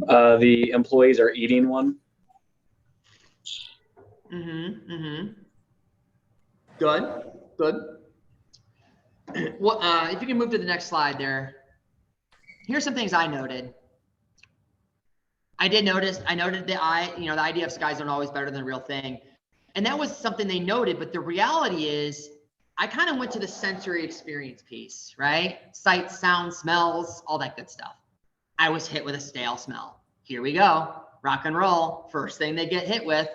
The employees are eating one. Good, good. Well, if you can move to the next slide there. Here's some things I noted. I noted the idea of skies aren't always better than the real thing. And that was something they noted, but the reality is I kind of went to the sensory experience piece, right? Sight, sound, smells, all that good stuff. I was hit with a stale smell. Here we go, rock and roll. First thing they get hit with.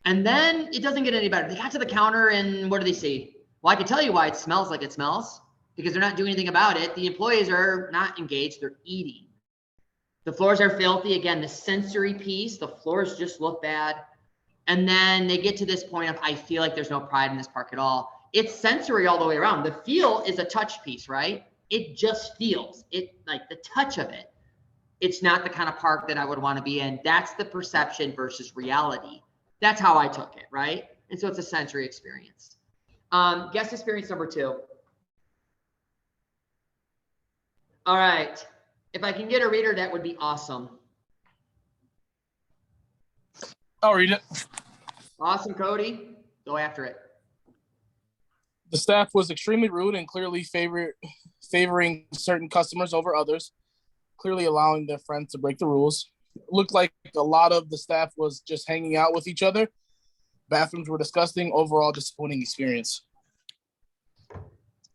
And then it doesn't get any better. They got to the counter and what do they see? Well, I can tell you why it smells like it smells, because they're not doing anything about it. The employees are not engaged, they're eating. The floors are filthy. Again, the sensory piece, the floors just look bad. And then they get to this point of, I feel like there's no pride in this park at all. It's sensory all the way around. The feel is a touch piece, right? It just feels it, like the touch of it. It's not the kind of park that I would want to be in. That's the perception versus reality. That's how I took it, right? And so it's a sensory experience. Guest experience number 2. All right. If I can get a reader, that would be awesome. I'll read it. Awesome, Cody. Go after it. The staff was extremely rude and clearly favoring certain customers over others, clearly allowing their friends to break the rules. It looked like a lot of the staff was just hanging out with each other. Bathrooms were disgusting. Overall, disappointing experience.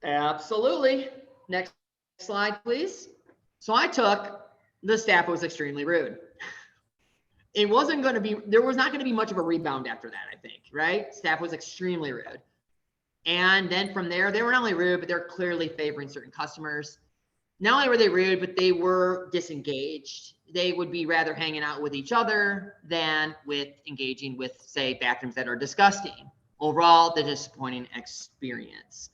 Absolutely. Next slide, please. So I took the staff was extremely rude. It wasn't going to be, there was not going to be much of a rebound after that, I think, right? Staff was extremely rude. And then from there, they were not only rude, but they're clearly favoring certain customers. Not only were they rude, but they were disengaged. They would be rather hanging out with each other than with engaging with, say, bathrooms that are disgusting. Overall, the disappointing experience.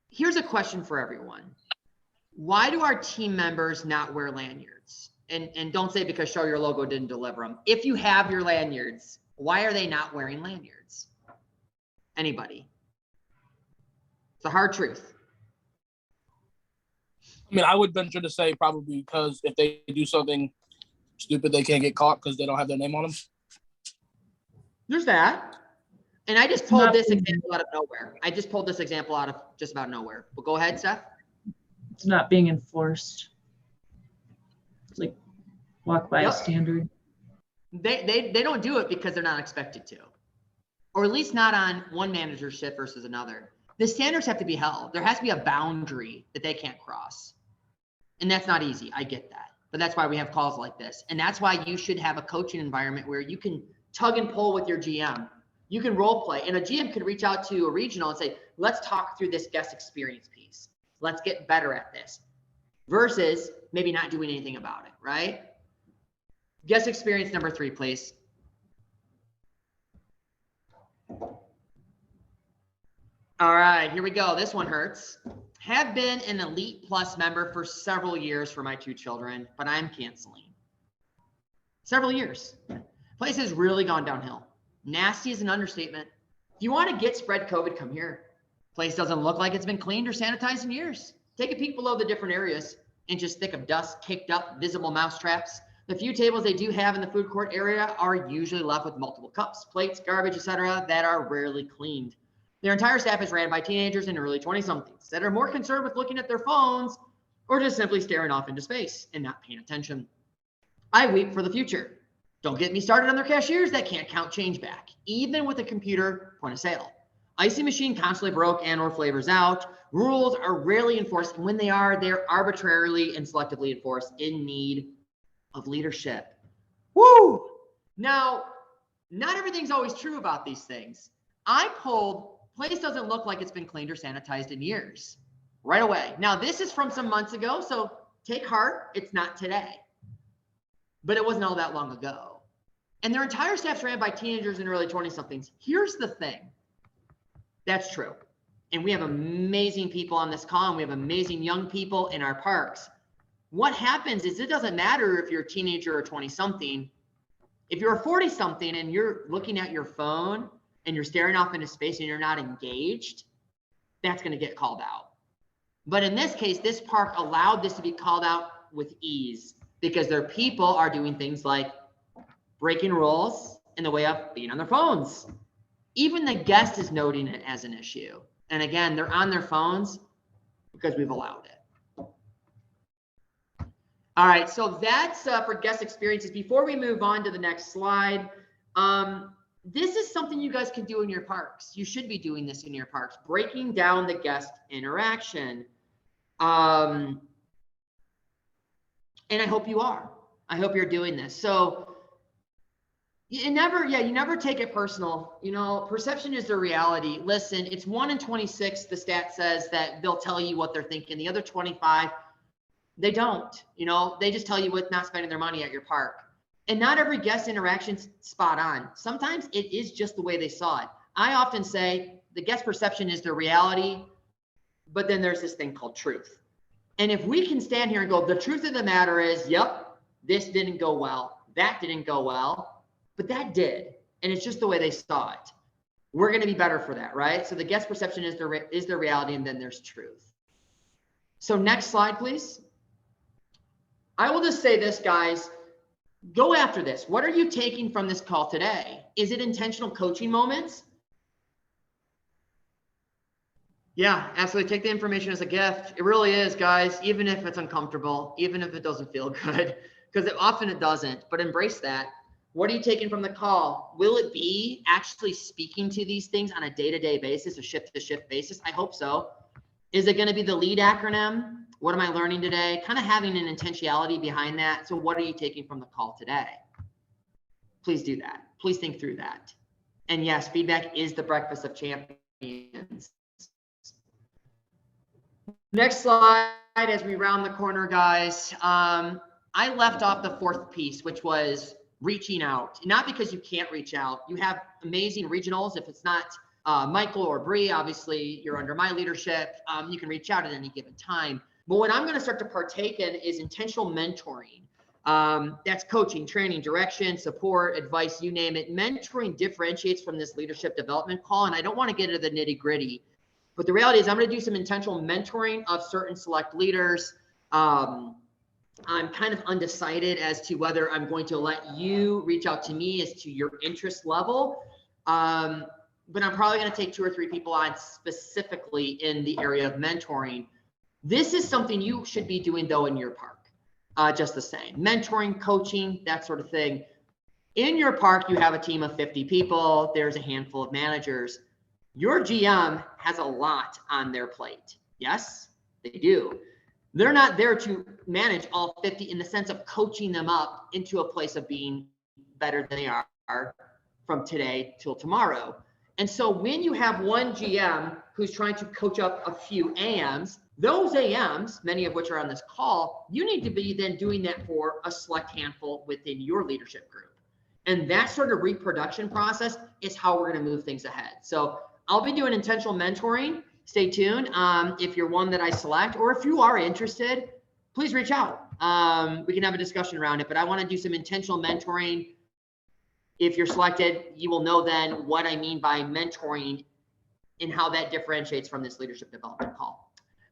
Here's a question for everyone. Why do our team members not wear lanyards? And don't say because show your logo didn't deliver them. If you have your lanyards, why are they not wearing lanyards? Anybody? It's a hard truth. I mean, I would venture to say probably because if they do something stupid, they can't get caught because they don't have their name on them. There's that. And I just pulled this example out of nowhere. I just pulled this example out of just about nowhere. But go ahead, Seth. It's not being enforced. It's like walk by a standard. They don't do it because they're not expected to, or at least not on one manager's shift versus another. The standards have to be held. There has to be a boundary that they can't cross. And that's not easy. I get that. But that's why we have calls like this. And that's why you should have a coaching environment where you can tug and pull with your GM. You can role play. And a GM could reach out to a regional and say, let's talk through this guest experience piece. Let's get better at this. Versus maybe not doing anything about it, right? Guest experience number 3, please. All right, here we go. This one hurts. Have been an Elite Plus member for several years for my 2 children, but I'm canceling. Several years. Place has really gone downhill. Nasty is an understatement. If you want to get spread COVID, come here. Place doesn't look like it's been cleaned or sanitized in years. Take a peek below the different areas. Inches thick of dust, caked up, visible mouse traps. The few tables they do have in the food court area are usually left with multiple cups, plates, garbage, etc. that are rarely cleaned. Their entire staff is ran by teenagers and early 20-somethings that are more concerned with looking at their phones or just simply staring off into space and not paying attention. I weep for the future. Don't get me started on their cashiers that can't count change back, even with a computer point of sale. Icy machine constantly broke and or flavors out. Rules are rarely enforced, and when they are, they're arbitrarily and selectively enforced in need of leadership. Woo! Now, not everything's always true about these things. I pulled, place doesn't look like it's been cleaned or sanitized in years. Right away. Now, this is from some months ago, so take heart, it's not today. But it wasn't all that long ago. And their entire staff's ran by teenagers and early 20-somethings. Here's the thing. That's true. And we have amazing people on this call, and we have amazing young people in our parks. what happens is it doesn't matter if you're a teenager or 20 something. If you're a 40 something and you're looking at your phone and you're staring off into space and you're not engaged, that's going to get called out. But in this case, this park allowed this to be called out with ease because their people are doing things like breaking rules in the way of being on their phones. Even the guest is noting it as an issue. And again, they're on their phones because we've allowed it. All right, so that's for guest experiences. Before we move on to the next slide, this is something you guys can do in your parks. You should be doing this in your parks, breaking down the guest interaction. And I hope you are. I hope you're doing this. So you never take it personal. You know, perception is the reality. Listen, it's 1 in 26, the stat says, that they'll tell you what they're thinking. The other 25, they don't. You know, they just tell you what's not spending their money at your park. And not every guest interaction's spot on. Sometimes it is just the way they saw it. I often say the guest perception is the reality, but then there's this thing called truth. And if we can stand here and go, the truth of the matter is, yep, this didn't go well, that didn't go well, but that did. And it's just the way they saw it. We're going to be better for that, right? So the guest perception is the reality, and then there's truth. So next slide, please. I will just say this, guys. Go after this. What are you taking from this call today? Is it intentional coaching moments? Yeah, absolutely. Take the information as a gift. It really is, guys, even if it's uncomfortable, even if it doesn't feel good, because often it doesn't, but embrace that. What are you taking from the call? Will it be actually speaking to these things on a day-to-day basis, a shift-to-shift basis? I hope so. Is it going to be the LEAD acronym? What am I learning today? Kind of having an intentionality behind that. So what are you taking from the call today? Please do that. Please think through that. And yes, feedback is the breakfast of champions. Next slide, as we round the corner, guys. I left off the fourth piece, which was reaching out. Not because you can't reach out. You have amazing regionals. If it's not Michael or Bree, obviously you're under my leadership. You can reach out at any given time. But what I'm going to start to partake in is intentional mentoring. That's coaching, training, direction, support, advice, you name it. Mentoring differentiates from this leadership development call. And I don't want to get into the nitty gritty, but the reality is I'm going to do some intentional mentoring of certain select leaders. I'm kind of undecided as to whether I'm going to let you reach out to me as to your interest level. But I'm probably going to take 2 or 3 people on specifically in the area of mentoring. This is something you should be doing, though, in your park, just the same. Mentoring, coaching, that sort of thing. In your park, you have a team of 50 people. There's a handful of managers. Your GM has a lot on their plate. Yes, they do. They're not there to manage all 50 in the sense of coaching them up into a place of being better than they are from today till tomorrow. And so when you have one GM who's trying to coach up a few AMs, those AMs, many of which are on this call, you need to be then doing that for a select handful within your leadership group. And that sort of reproduction process is how we're going to move things ahead. So I'll be doing intentional mentoring. Stay tuned. If you're one that I select, or if you are interested, please reach out. We can have a discussion around it, but I want to do some intentional mentoring. If you're selected, you will know then what I mean by mentoring and how that differentiates from this leadership development call.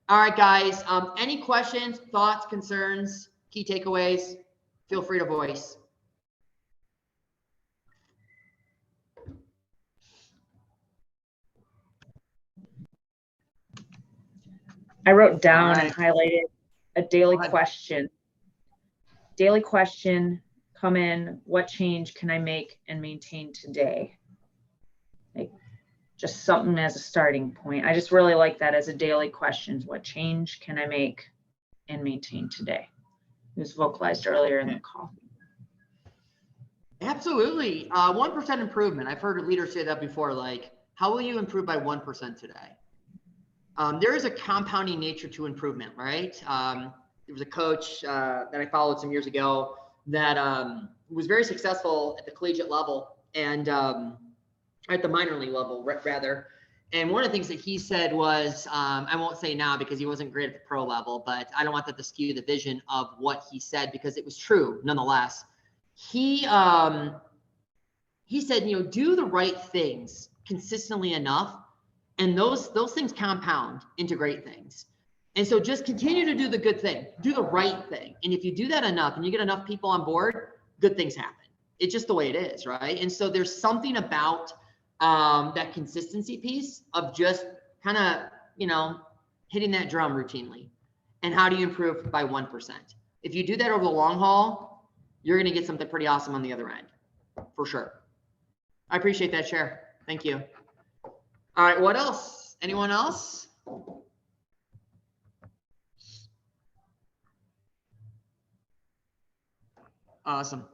All right, guys, any questions, thoughts, concerns, key takeaways? Feel free to voice. I wrote down and highlighted a daily question. Daily question, come in, what change can I make and maintain today? Like just something as a starting point. I just really like that as a daily question. What change can I make and maintain today? It was vocalized earlier in the call. Absolutely. 1% improvement. I've heard leaders say that before, like, how will you improve by 1% today? There is a compounding nature to improvement, right? There was a coach that I followed some years ago that was very successful at the collegiate level and at the minor league level, rather. And one of the things that he said was, I won't say now because he wasn't great at the pro level, but I don't want that to skew the vision of what he said because it was true nonetheless. He said, do the right things consistently enough, and those things compound into great things. And so just continue to do the good thing, do the right thing. And if you do that enough and you get enough people on board, good things happen. It's just the way it is, right? And so there's something about that consistency piece of just kind of, hitting that drum routinely. And how do you improve by 1%? If you do that over the long haul, you're going to get something pretty awesome on the other end, for sure. I appreciate that share. Thank you. All right, what else? Anyone else? Awesome.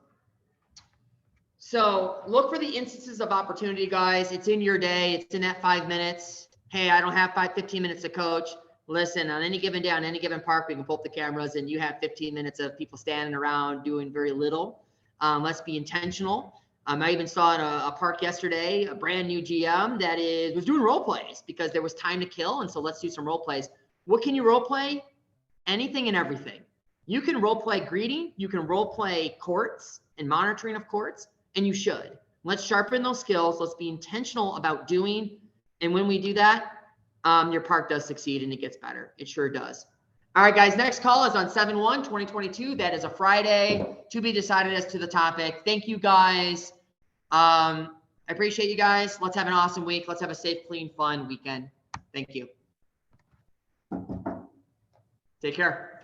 So look for the instances of opportunity, guys. It's in your day. It's in that 5 minutes. Hey, I don't have 15 minutes to coach. Listen, on any given day, on any given park, we can pull up the cameras and you have 15 minutes of people standing around doing very little. Let's be intentional. I even saw in a park yesterday, a brand new GM that was doing role plays because there was time to kill. And so let's do some role plays. What can you role play? Anything and everything. You can role play greeting. You can role play courts and monitoring of courts, and you should. Let's sharpen those skills. Let's be intentional about doing. And when we do that, your park does succeed and it gets better. It sure does. All right, guys, next call is on 7/1/2022. That is a Friday, to be decided as to the topic. Thank you, guys. I appreciate you guys. Let's have an awesome week. Let's have a safe, clean, fun weekend. Thank you. Take care.